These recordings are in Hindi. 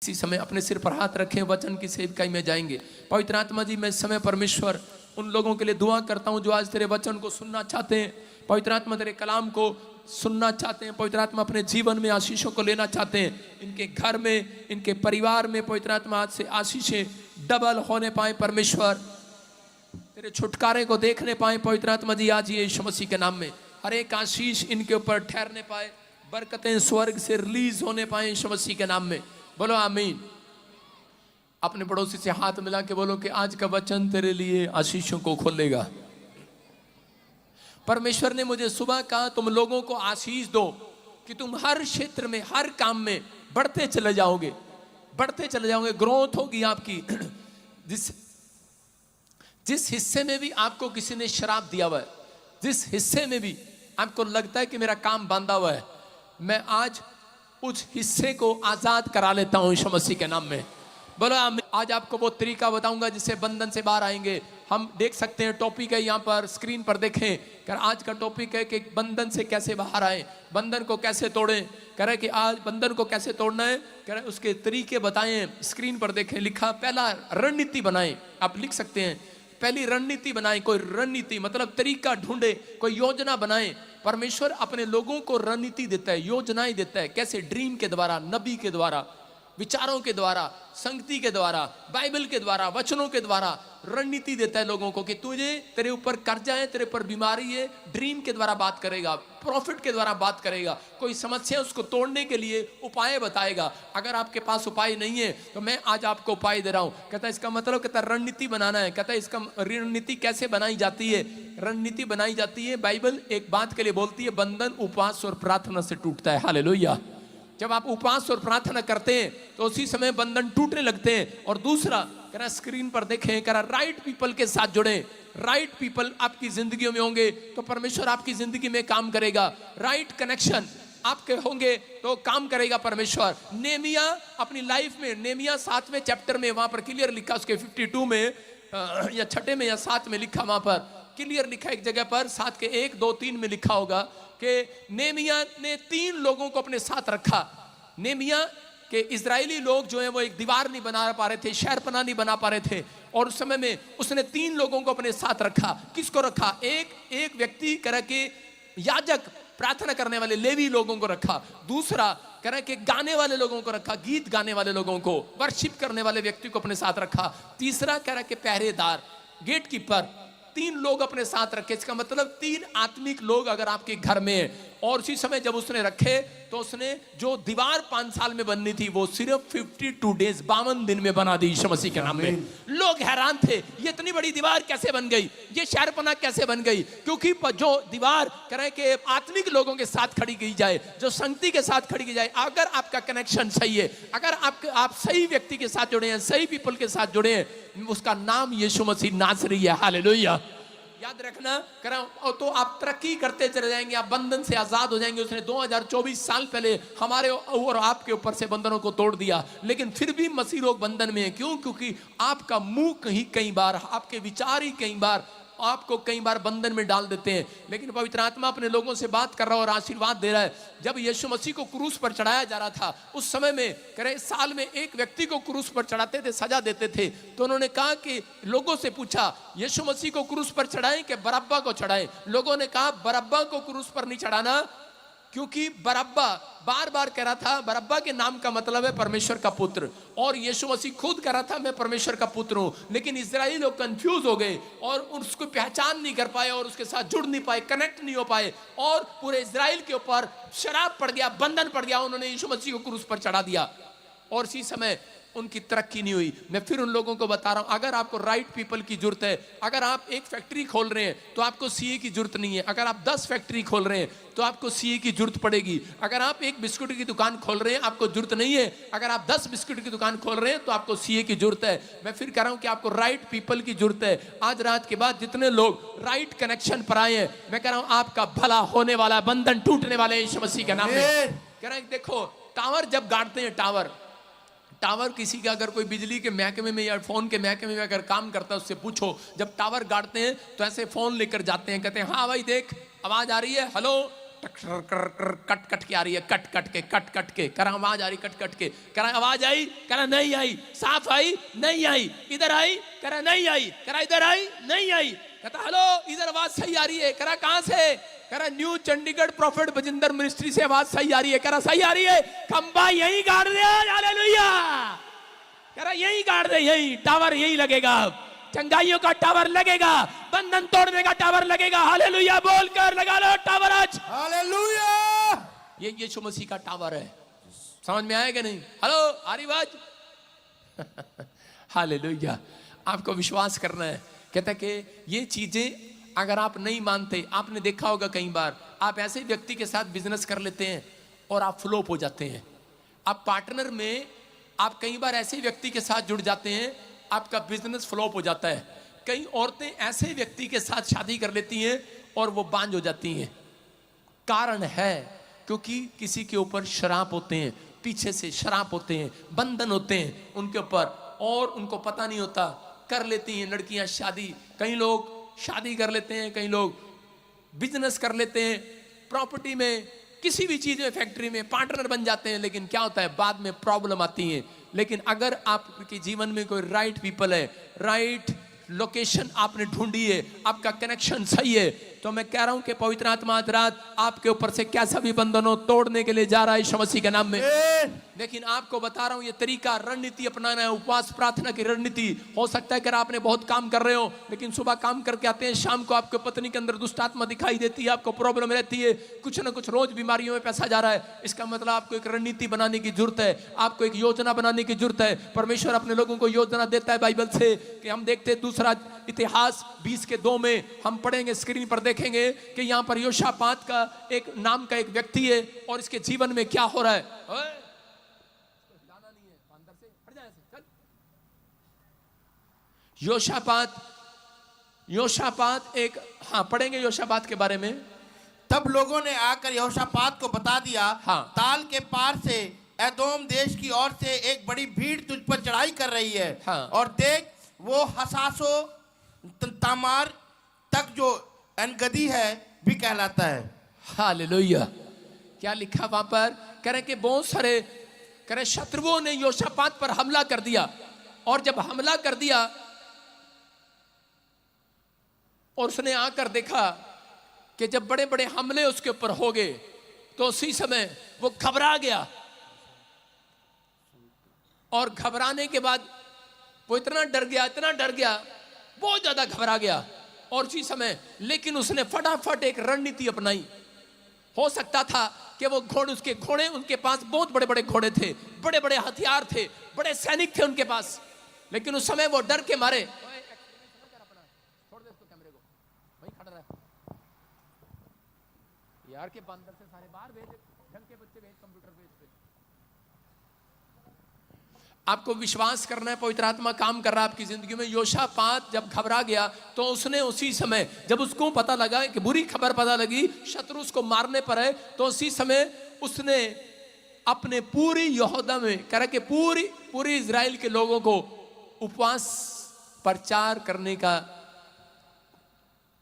इसी समय अपने सिर पर हाथ रखें, वचन की सेवकाई में जाएंगे। पवित्र आत्मा जी, मैं इस समय परमेश्वर उन लोगों के लिए दुआ करता हूं जो आज तेरे वचन को सुनना चाहते हैं। पवित्र आत्मा तेरे कलाम को सुनना चाहते हैं। पवित्र आत्मा अपने जीवन में आशीषों को लेना चाहते हैं। इनके घर में, इनके परिवार में पवित्र आत्मा आज से आशीषें डबल होने पाए। परमेश्वर तेरे छुटकारे को देखने पाए। पवित्र आत्मा जी आज यीशु मसीह के नाम में हर एक आशीष इनके ऊपर ठहरने पाए, बरकतें स्वर्ग से रिलीज होने पाए यीशु मसीह के नाम में। बोलो आमीन। अपने पड़ोसी से हाथ मिला के बोलो कि आज का वचन तेरे लिए आशीषों को खोलेगा। परमेश्वर ने मुझे सुबह कहा तुम लोगों को आशीष दो कि तुम हर क्षेत्र में, हर काम में बढ़ते चले जाओगे, बढ़ते चले जाओगे, ग्रोथ होगी आपकी। जिस हिस्से में भी आपको किसी ने शराब दिया हुआ है, जिस हिस्से में भी आपको लगता है कि मेरा काम बांधा हुआ है, मैं आज उस हिस्से को आजाद करा लेता हूं यीशु मसीह के नाम में। बोलो आज आपको वो तरीका बताऊंगा जिससे बंधन से बाहर आएंगे। हम देख सकते हैं, टॉपिक है यहाँ पर स्क्रीन पर देखें। कर आज का टॉपिक है कि बंधन से कैसे बाहर आए, बंधन को कैसे तोड़ें। कह रहे कि आज बंधन को कैसे तोड़ना है, कह रहे उसके तरीके बताएं। स्क्रीन पर देखें, लिखा पहला रणनीति बनाएं। आप लिख सकते हैं पहली रणनीति बनाएं। कोई रणनीति मतलब तरीका ढूंढे, कोई योजना बनाएं। परमेश्वर अपने लोगों को रणनीति देता है, योजनाएं देता है। कैसे? ड्रीम के द्वारा, नबी के द्वारा, विचारों के द्वारा, संगति के द्वारा, बाइबल के द्वारा, वचनों के द्वारा रणनीति देता है लोगों को कि तुझे, तेरे ऊपर कर्जा है, तेरे ऊपर बीमारी है, ड्रीम के द्वारा बात करेगा, प्रॉफिट के द्वारा बात करेगा। कोई समस्या उसको तोड़ने के लिए उपाय बताएगा। अगर आपके पास उपाय नहीं है तो मैं आज आपको उपाय दे रहा हूं। कहता है इसका मतलब, कहता है रणनीति बनाना है। कहता है इसका रणनीति कैसे बनाई जाती है? रणनीति बनाई जाती है, बाइबल एक बात के लिए बोलती है, बंधन उपवास और प्रार्थना से टूटता है। हालेलुया। जब आप उपवास और प्रार्थना करते हैं तो उसी समय बंधन टूटने लगते हैं। और दूसरा, कह रहा स्क्रीन पर देखें, कह रहा राइट पीपल के साथ जुड़े। राइट पीपल आपकी जिंदगियों में होंगे तो परमेश्वर आपकी जिंदगी में काम करेगा। राइट कनेक्शन आपके होंगे तो काम करेगा परमेश्वर। नेमिया अपनी लाइफ में, नेमिया 7वें चैप्टर में वहां पर क्लियर लिखा, उसके 52 में या 6 में या 7 में लिखा, वहां पर क्लियर लिखा एक जगह पर, 7 के 1, 2, 3 में लिखा होगा कि नेमिया ने 3 लोगों को अपने साथ रखा। नेमिया के इजरायली लोग जो है वो एक दीवार नहीं बना पा रहे थे, शहरपनाह नहीं बना पा रहे थे, और उस समय में उसने 3 लोगों को अपने साथ रखा। किसको रखा? एक व्यक्ति कह के याजक, प्रार्थना करने वाले लेवी लोगों को रखा। दूसरा कह रहा कि गाने वाले लोगों को रखा, गीत गाने वाले लोगों को, वर्शिप करने वाले व्यक्ति को अपने साथ रखा। तीसरा कह रहा कि पहरेदार, गेट कीपर, 3 लोग अपने साथ रखे। इसका मतलब 3 आत्मिक लोग अगर आपके घर में है। और उसी समय जब उसने रखे तो उसने जो दीवार 5 साल में बननी थी वो सिर्फ 52 डेज, 52 दिन में बना दी यीशु मसीह के नाम में। लोग हैरान थे, ये इतनी बड़ी दीवार कैसे बन गई, ये शहरपनाह कैसे बन गई? क्योंकि जो दीवार कह रहे कि आत्मिक लोगों के साथ खड़ी की जाए, जो संगति के साथ खड़ी की जाए, अगर आपका कनेक्शन सही है, अगर आप सही व्यक्ति के साथ जुड़े हैं, सही पीपल के साथ जुड़े हैं, उसका नाम यीशु मसीह नासरी है। हालेलुया। याद रखना, करा तो आप तरक्की करते चले जाएंगे, आप बंधन से आजाद हो जाएंगे। उसने 2024 साल पहले हमारे और आपके ऊपर से बंधनों को तोड़ दिया, लेकिन फिर भी मसीह लोग बंधन में है। क्यों? क्योंकि आपका मुंह कई बार, आपके विचार ही कई बार आपको कई बार बंधन में डाल देते हैं। लेकिन पवित्र आत्मा अपने लोगों से बात कर रहा है और आशीर्वाद दे रहा है। जब यीशु मसीह को क्रूस पर चढ़ाया जा रहा था, उस समय में करे साल में एक व्यक्ति को क्रूस पर चढ़ाते थे, सजा देते थे। तो उन्होंने कहा कि लोगों से पूछा, यीशु मसीह को क्रूस पर चढ़ाएं कि बरअब्बा को चढ़ाएं? लोगों ने कहा बरअब्बा को क्रूस पर नहीं चढ़ाना, क्योंकि बरअब्बा बार बार कह रहा था, बरअब्बा के नाम का मतलब है परमेश्वर का पुत्र, और यीशु मसीह खुद कह रहा था मैं परमेश्वर का पुत्र हूं। लेकिन इजरायली लोग कंफ्यूज हो गए और उसको पहचान नहीं कर पाए और उसके साथ जुड़ नहीं पाए, कनेक्ट नहीं हो पाए, और पूरे इजराइल के ऊपर शराब पड़ गया, बंधन पड़ गया। उन्होंने यीशु मसीह को क्रूस पर चढ़ा दिया और इसी समय उनकी तरक्की नहीं हुई। मैं फिर उन लोगों को बता रहा हूं, अगर आपको राइट पीपल की जरूरत है, अगर आप एक फैक्ट्री खोल रहे हैं तो आपको सीए की जरूरत नहीं है। अगर आप 10 फैक्ट्री खोल रहे हैं तो आपको सीए की जरूरत पड़ेगी। अगर आप एक बिस्कुट की दुकान खोल रहे हैं आपको जरूरत नहीं है। अगर आप 10 बिस्कुट की दुकान खोल रहे हैं तो आपको सीए की जरूरत है। मैं फिर कह रहा हूं कि आपको राइट पीपल की जरूरत है। आज रात के बाद जितने लोग राइट कनेक्शन पर आए हैं, मैं कह रहा हूं आपका भला होने वाला, बंधन टूटने वाले यीशु मसीह के नाम में। कह रहे हैं देखो, टावर जब गाड़ते हैं, टावर किसी का अगर कोई बिजली के महकमे में या फोन के महकमे में अगर काम करता है उससे पूछो, जब टावर गाड़ते हैं तो ऐसे फोन लेकर जाते हैं, कहते हैं हाँ भाई देख आवाज आ रही है, हेलो कट कट के आ रही है, कट कट के करा आवाज आ रही, कट कट के करा आवाज आई, करा नहीं आई, साफ आई नहीं आई, इधर आई करा नहीं आई, करा इधर आई नहीं आई, कहता हेलो इधर आवाज सही आ रही है, करा कहां से, करा new Chandigarh profit Bajinder ministry से आवाज सही आ रही है, करा सही आ रही है, खंबा यही गाड़ दे, हालेलुया, करा यही गाड़ दे, यही टावर यही लगेगा, चंगाइयों का टावर लगेगा, बंधन तोड़ने का टावर लगेगा, हालेलुया बोलकर लगा लो टावर आज, हालेलुया। ये यीशु मसीह का टावर है। समझ में आएगा नहीं? हेलो आ रही आवाज? हालेलुया। आपको विश्वास करना है। कहता कि ये चीजें अगर आप नहीं मानते, आपने देखा होगा कई बार आप ऐसे व्यक्ति के साथ बिजनेस कर लेते हैं और आप फ्लॉप हो जाते हैं। आप पार्टनर में आप कई बार ऐसे व्यक्ति के साथ जुड़ जाते हैं, आपका बिजनेस फ्लॉप हो जाता है। कई औरतें ऐसे व्यक्ति के साथ शादी कर लेती हैं और वो बांझ हो जाती हैं। कारण है क्योंकि किसी के ऊपर शराप होते हैं, पीछे से शराप होते हैं, बंधन होते हैं उनके ऊपर, और उनको पता नहीं होता, कर लेती हैं लड़कियां शादी। कई लोग शादी कर लेते हैं, कई लोग बिजनेस कर लेते हैं, प्रॉपर्टी में, किसी भी चीज में, फैक्ट्री में पार्टनर बन जाते हैं, लेकिन क्या होता है बाद में प्रॉब्लम आती है। लेकिन अगर आपके जीवन में कोई राइट पीपल है, राइट लोकेशन आपने ढूंढी है, आपका कनेक्शन सही है, तो मैं कह रहा हूं कि पवित्र आत्मा आज रात आपके ऊपर से कैसा भी बंधन हो तोड़ने के लिए जा रहा है यीशु मसीह के नाम में। लेकिन आपको बता रहा हूं ये तरीका, रणनीति अपनाना है, उपवास प्रार्थना की रणनीति। हो सकता है कि आपने बहुत काम कर रहे हो, लेकिन सुबह काम करके आते हैं, शाम को आपके पत्नी के अंदर दुष्ट आत्मा दिखाई देती है, आपको प्रॉब्लम रहती है, कुछ ना कुछ रोज बीमारियों में पैसा जा रहा है। इसका मतलब आपको एक रणनीति बनाने की जरूरत है, आपको एक योजना बनाने की जरूरत है। परमेश्वर अपने लोगों को योजना देता है बाइबल से, कि हम देखते हैं दूसरा इतिहास 20:2 में हम पढ़ेंगे, स्क्रीन पर देखेंगे कि यहाँ पर योशापात का एक नाम का एक व्यक्ति है और इसके जीवन में क्या हो रहा है। योशापात एक, हाँ पढ़ेंगे योशापात के बारे में। तब लोगों ने आकर यहोशापात को बता दिया, हाँ। ताल के पार से एदोम देश की ओर से एक बड़ी भीड़ तुझ पर चढ़ाई कर रही है, हाँ। और देख वो हसासो तामार तक जो अनगदी है भी कहलाता है। हालेलुया। क्या लिखा वहां पर? कह रहे कि बहुत सारे कह रहे शत्रुओं ने योशापात पर हमला कर दिया, और जब हमला कर दिया और उसने आकर देखा कि जब बड़े बड़े हमले उसके ऊपर हो गए, तो उसी समय वो घबरा गया, और घबराने के बाद वो इतना डर गया, बहुत ज्यादा घबरा गया, और उसी समय लेकिन उसने फटाफट एक रणनीति अपनाई। हो सकता था कि वो उसके घोड़े, उनके पास बहुत बड़े बड़े घोड़े थे, बड़े बड़े हथियार थे, बड़े सैनिक थे उनके पास, लेकिन उस समय वो डर के मारे, यार के बंदर से सारे बाहर भेज, ढंग के बच्चे भेज, कंप्यूटर भेज। आपको विश्वास करना है, पवित्र आत्मा काम कर रहा है आपकी जिंदगी में। योशापात जब घबरा गया तो उसने उसी समय, जब उसको पता लगा कि बुरी खबर पता लगी, शत्रु उसको मारने पर है, तो उसी समय उसने अपने पूरी यहूदा में कह रहा कि पूरी इजराइल के लोगों को उपवास प्रचार करने का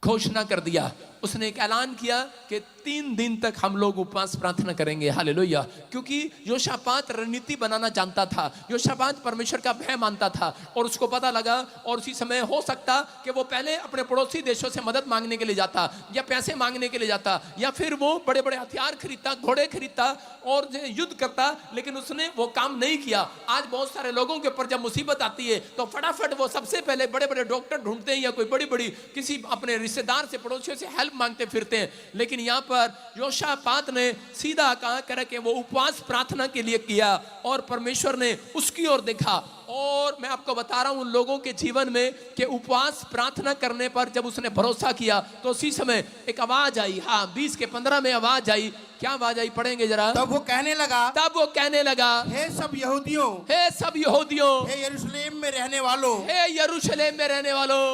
घोषणा कर दिया। उसने एक ऐलान किया कि 3 दिन तक हम लोग उपवास प्रार्थना करेंगे। हालेलुया। क्योंकि योशापात रणनीति बनाना जानता था, योशापात परमेश्वर का भय मानता था, और उसको पता लगा, और उसी समय हो सकता कि वो पहले अपने पड़ोसी देशों से मदद मांगने के लिए जाता, या पैसे मांगने के लिए जाता, या फिर वो बड़े बड़े हथियार खरीदता, घोड़े खरीदता और युद्ध करता, लेकिन उसने वो काम नहीं किया। आज बहुत सारे लोगों के ऊपर जब मुसीबत आती है तो फटाफट वो सबसे पहले बड़े बड़े डॉक्टर ढूंढते हैं, या कोई बड़ी बड़ी किसी अपने रिश्तेदार से, पड़ोसियों से हेल्प मांगते फिरते हैं। लेकिन यहां पर योशापात ने सीधा कहा कर कि वो उपवास प्रार्थना के लिए किया, और परमेश्वर ने उसकी ओर देखा। और मैं आपको बता रहा हूं उन लोगों के जीवन में कि उपवास प्रार्थना करने पर जब उसने भरोसा किया तो उसी समय एक आवाज आई। हाँ 20:15 में आवाज आई। क्या आवाज आई? पढ़ेंगे जरा। तब वो कहने लगा, हे सब यहूदियों, हे यरूशलेम में रहने वालों,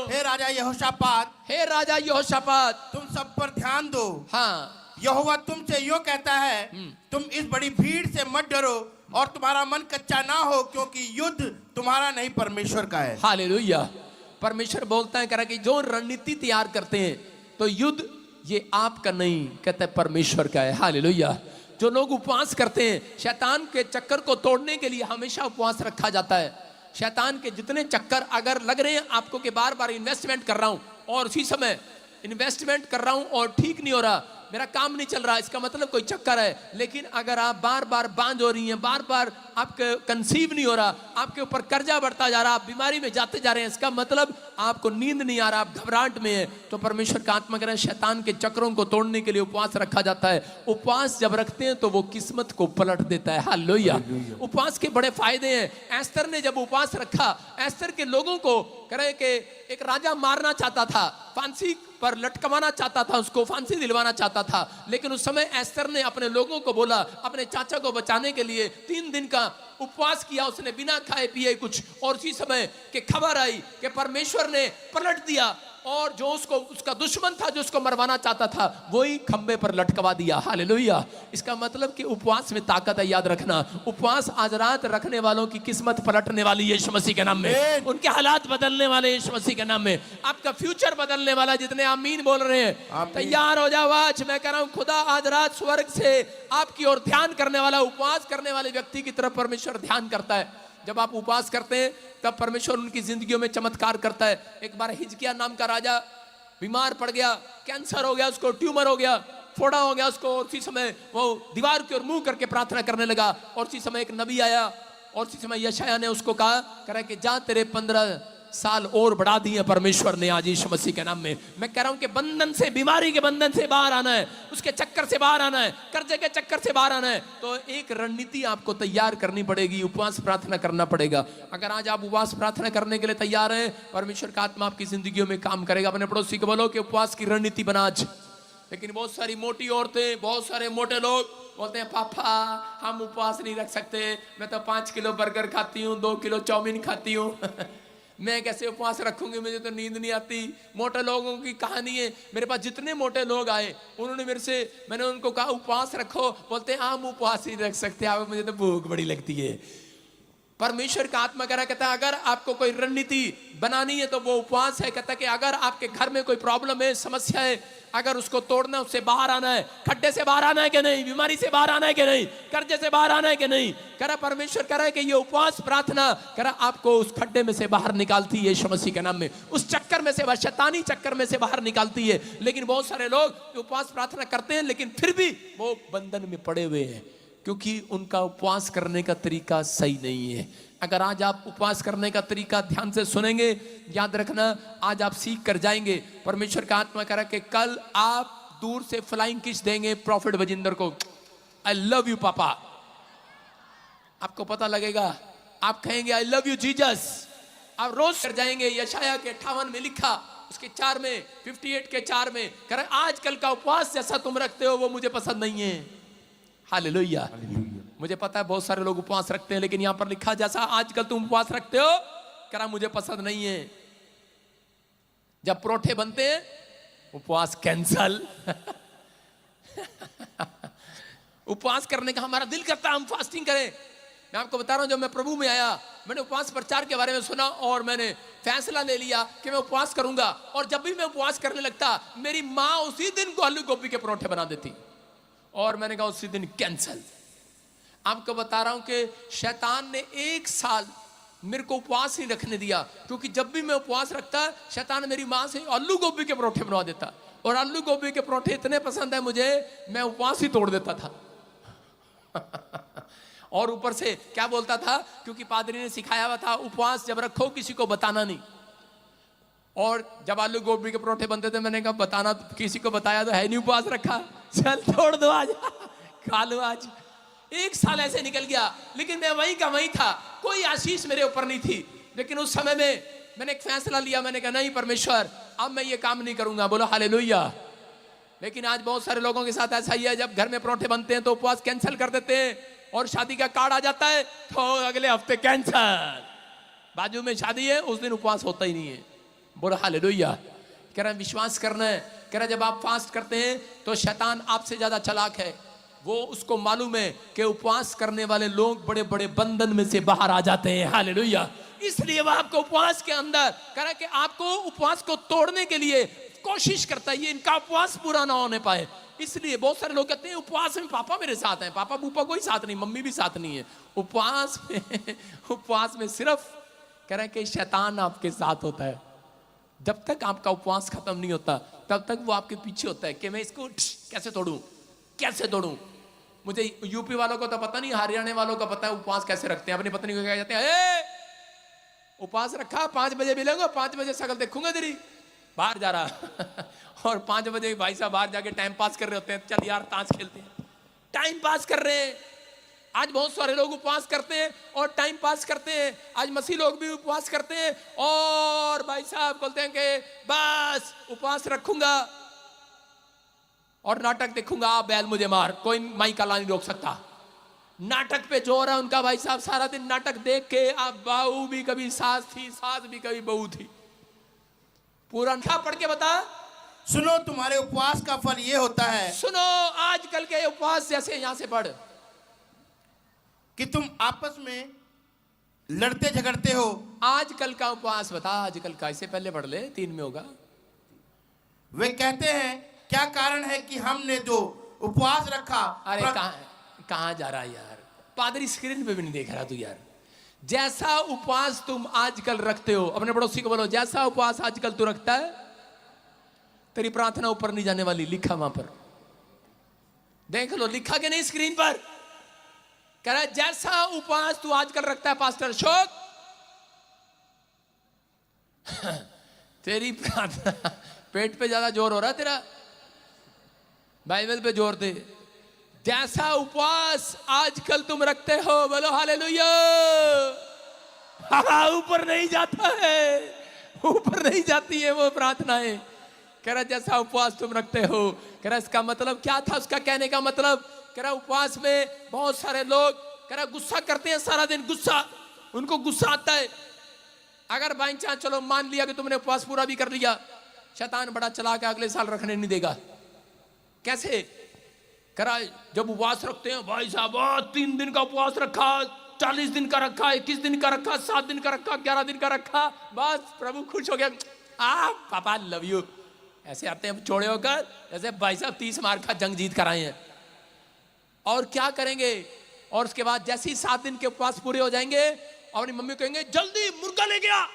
हे राजा यहोशापात, तुम सब पर ध्यान दो। हाँ, यहोवा तुमसे यूं कहता है, तुम इस बड़ी भीड़ से मत डरो और तुम्हारा मन कच्चा ना हो, क्योंकि युद्ध तुम्हारा नहीं परमेश्वर का है। हालेलुया। परमेश्वर बोलता है कि जो रणनीति तैयार करते हैं तो युद्ध ये आपका नहीं, कहते हैं परमेश्वर का है। हालेलुया। जो लोग उपवास करते हैं, शैतान के चक्कर को तोड़ने के लिए हमेशा उपवास रखा जाता है। शैतान के जितने चक्कर अगर लग रहे हैं आपको कि बार बार इन्वेस्टमेंट कर रहा हूं और उसी समय इन्वेस्टमेंट कर रहा हूं और ठीक नहीं हो रहा, मेरा काम नहीं चल रहा, इसका मतलब कोई चक्कर है। लेकिन अगर आप बार बार बांझ हो रही हैं, बार बार आपके कंसीव नहीं हो रहा, आपके ऊपर कर्जा बढ़ता जा रहा, आप बीमारी में जाते जा रहे हैं, इसका मतलब आपको नींद नहीं आ रहा, आप घबराहट में है, तो परमेश्वर का आत्मा कह रहा है शैतान के चक्रों को तोड़ने के लिए उपवास रखा जाता है। उपवास जब रखते हैं तो वो किस्मत को पलट देता है। हालेलुया। उपवास के बड़े फायदे हैं। एस्तर ने जब उपवास रखा, एस्तर के लोगों को करे कि एक राजा मारना चाहता था, फांसी पर लटकवाना चाहता था, उसको फांसी दिलवाना चाहता था, लेकिन उस समय एस्तर ने अपने लोगों को बोला, अपने चाचा को बचाने के लिए 3 दिन का उपवास किया उसने बिना खाए पिए कुछ, और उसी समय के खबर आई कि परमेश्वर ने पलट दिया और जो उसका दुश्मन था, जो उसको मरवाना चाहता था, वही खंबे पर लटकवा दिया। हालेलुया। इसका मतलब कि उपवास में ताकत है, याद रखना। उपवास आज रात रखने वालों की किस्मत पलटने वाली है यीशु मसीह के नाम में, उनके हालात बदलने वाले यीशु मसीह के नाम में, आपका फ्यूचर बदलने वाला। जितने आमीन बोल रहे हैं तैयार हो जाओ। आज मैं कह रहा हूं खुदा आज रात स्वर्ग से आपकी ओर ध्यान करने वाला, उपवास करने वाले व्यक्ति की तरफ परमेश्वर ध्यान करता है। जब आप उपवास करते हैं तब परमेश्वर उनकी जिंदगियों में चमत्कार करता है। एक बार हिजकिय्याह नाम का राजा बीमार पड़ गया, कैंसर हो गया, उसको ट्यूमर हो गया, फोड़ा हो गया उसको, और उसी समय वो दीवार की ओर मुंह करके प्रार्थना करने लगा, और उसी समय एक नबी आया और उसी समय यशायाह ने उसको कहा कि जा तेरे 15 साल और बढ़ा दिए परमेश्वर ने आज यीशु मसीह के नाम में। मैं कह रहा हूं कि बंधन से, बीमारी के बंधन से बाहर आना है, उसके चक्कर से बाहर आना है, कर्जे के चक्कर से बाहर आना है, तो एक रणनीति आपको तैयार करनी पड़ेगी, उपवास प्रार्थना करना पड़ेगा। अगर आज आप उपवास प्रार्थना करने के लिए तैयार हैं, परमेश्वर का आत्मा आपकी जिंदगियों में काम करेगा। अपने पड़ोसी को बोलो कि उपवास की रणनीति बना आज। लेकिन बहुत सारी मोटी औरतें, बहुत सारे मोटे लोग बोलते हैं पापा हम उपवास नहीं रख सकते, मैं तो 5 किलो बर्गर खाती हूँ, 2 किलो चाउमीन खाती हूँ मैं कैसे उपवास रखूंगी, मुझे तो नींद नहीं आती। मोटे लोगों की कहानी है, मेरे पास जितने मोटे लोग आए उन्होंने मैंने उनको कहा उपवास रखो, बोलते हैं हम उपवास नहीं रख सकते, आप मुझे तो भूख बड़ी लगती है। परमेश्वर का आत्मा कह रहा, कहता है अगर आपको कोई रणनीति बनानी है तो वो उपवास है। कहता है कि अगर आपके घर में कोई प्रॉब्लम है, समस्या है, अगर उसको तोड़ना, उससे बाहर आना है, खड्डे से बाहर आना है कि नहीं, बीमारी से बाहर आना है कि नहीं, कर्जे से बाहर आना है कि नहीं, कह रहा परमेश्वर कह रहा है कि ये उपवास प्रार्थना कह रहा आपको उस खड्डे में से बाहर निकालती है यीशु मसीह के नाम में, उस चक्कर में से, शैतानी चक्कर में से बाहर निकालती है। लेकिन बहुत सारे लोग उपवास प्रार्थना करते हैं लेकिन फिर भी वो बंधन में पड़े हुए हैं, क्योंकि उनका उपवास करने का तरीका सही नहीं है। अगर आज आप उपवास करने का तरीका ध्यान से सुनेंगे, याद रखना आज आप सीख कर जाएंगे। परमेश्वर का आत्मा कह रहा कि कल आप दूर से फ्लाइंग किस देंगे प्रॉफिट वजिंदर को, आई लव यू पापा, आपको पता लगेगा, आप कहेंगे आई लव यू जीसस, आप रोज कर जाएंगे। यशायाह के 58 में लिखा, उसके 4 में 58 के 4 में कह रहा आजकल का उपवास जैसा तुम रखते हो वो मुझे पसंद नहीं है। हालेलुया। मुझे पता है बहुत सारे लोग उपवास रखते हैं, लेकिन यहां पर लिखा जैसा आजकल तुम उपवास रखते हो कह रहा मुझे पसंद नहीं है। जब परोठे बनते हैं उपवास कैंसल उपवास करने का हमारा दिल करता है हम फास्टिंग करें। मैं आपको बता रहा हूं, जब मैं प्रभु में आया मैंने उपवास प्रचार के बारे में सुना और मैंने फैसला ले लिया कि मैं उपवास करूंगा, और जब भी मैं उपवास करने लगता मेरी माँ उसी दिन को आलू गोभी के परोठे बना देती, और मैंने कहा उसी दिन कैंसल। आपको बता रहा हूं कि शैतान ने 1 साल मेरे को उपवास नहीं रखने दिया, क्योंकि जब भी मैं उपवास रखता शैतान मेरी माँ से आलू गोभी के परोठे बनवा देता, और आलू गोभी के परोठे इतने पसंद है मुझे, मैं उपवास ही तोड़ देता था और ऊपर से क्या बोलता था, क्योंकि पादरी ने सिखाया हुआ था उपवास जब रखो किसी को बताना नहीं, और जब आलू गोभी के परोठे बनते थे मैंने कहा बताना, किसी को बताया तो है नहीं, उपवास रखा, चल तोड़ दो आज खा लो आज। 1 साल ऐसे निकल गया, लेकिन मैं वहीं का वहीं था, कोई आशीष मेरे ऊपर नहीं थी। लेकिन उस समय में मैंने एक फैसला लिया, मैंने कहा नहीं परमेश्वर अब मैं ये काम नहीं करूंगा, बोलो हालेलुया। लेकिन आज बहुत सारे लोगों के साथ ऐसा ही है, जब घर में परोठे बनते हैं तो उपवास कैंसिल कर देते हैं, और शादी का कार्ड आ जाता है तो अगले हफ्ते कैंसिल, बाजू में शादी है उस दिन उपवास होता ही नहीं है, बोलो हालेलुया। कह रहा विश्वास करना है, कह रहा जब आप फास्ट करते हैं तो शैतान आपसे ज्यादा चालाक है, वो उसको मालूम है कि उपवास करने वाले लोग बड़े बड़े बंधन में से बाहर आ जाते हैं। हालेलुया। इसलिए वह आपको उपवास के अंदर कह रहा कि आपको उपवास को तोड़ने के लिए कोशिश करता है ये इनका उपवास पूरा ना होने पाए। इसलिए बहुत सारे लोग कहते हैं उपवास में पापा मेरे साथ हैं, पापा बूपा कोई साथ नहीं, मम्मी भी साथ नहीं है। उपवास में सिर्फ कह रहे हैं कि शैतान आपके साथ होता है। जब तक आपका उपवास खत्म नहीं होता तब तक वो आपके पीछे होता है कि मैं इसको कैसे तोड़ूं, कैसे तोड़ूं। मुझे यूपी वालों को तो पता नहीं, हरियाणा वालों को पता है उपवास कैसे रखते हैं। अपनी पत्नी को कह जाते हैं उपवास रखा, 5 बजे मिलेगा, 5 बजे शकल देखूंगा तेरी, बाहर जा रहा और 5 बजे भाई साहब बाहर जाके टाइम पास कर रहे होते हैं। चल यार ताश खेलते हैं, टाइम पास कर रहे हैं। आज बहुत सारे लोग उपवास करते हैं और टाइम पास करते हैं। आज मसीह लोग भी उपवास करते हैं और भाई साहब बोलते हैं कि बस उपवास रखूंगा और नाटक देखूंगा, बैल मुझे मार, कोई माई काला नहीं रोक सकता। नाटक पे जोर है उनका भाई साहब, सारा दिन नाटक देख के अब बहू भी कभी सास थी, सास भी कभी बहू थी। पूरा क्या पढ़ के बता। सुनो तुम्हारे उपवास का फल ये होता है, सुनो आजकल के उपवास जैसे, यहां से पढ़, कि तुम आपस में लड़ते झगड़ते हो। आजकल का उपवास बता, आजकल का, इससे पहले पढ़ ले, 3 में होगा। वे कहते हैं क्या कारण है कि हमने जो उपवास रखा। अरे कहां जा रहा है यार, पादरी स्क्रीन पे भी नहीं देख रहा तू यार। जैसा उपवास तुम आजकल रखते हो, अपने पड़ोसी को बोलो जैसा उपवास आजकल तू रखता है तेरी प्रार्थना ऊपर नहीं जाने वाली। लिखा वहां पर, देख लो, लिखा के नहीं स्क्रीन पर। कह रहा है जैसा उपवास तू आजकल रखता है पास्टर अशोक, तेरी प्रार्थना, पेट पे ज्यादा जोर हो रहा है तेरा, बाइबल पे जोर दे। जैसा उपवास आजकल तुम रखते हो, बोलो हालेलुया। ऊपर नहीं जाता है, ऊपर नहीं जाती है वो प्रार्थनाएं। कह रहा जैसा उपवास तुम रखते हो, कह रहा इसका मतलब क्या था, उसका कहने का मतलब, कह रहा उपवास में बहुत सारे लोग कह रहा गुस्सा करते हैं सारा दिन, गुस्सा, उनको गुस्सा आता है। अगर बाई चांस चलो मान लिया कि तुमने उपवास पूरा भी कर लिया, शैतान बड़ा चला के अगले साल रखने नहीं देगा। कैसे? कह रहा जब उपवास रखते हैं भाई साहब, 3 दिन का उपवास रखा, 40 दिन का रखा, 21 दिन का रखा, 7 दिन का रखा, 11 दिन का रखा, बस प्रभु खुश हो गया, पापा लव यू। ऐसे आते हैं चौड़े होकर, जैसे भाई साहब 30 मार का जंग जीत कर आए हैं। और क्या करेंगे? और उसके बाद जैसे ही 7 दिन के उपवास पूरे हो जाएंगे, अपनी मम्मी कहेंगे जल्दी मुर्गा ले गया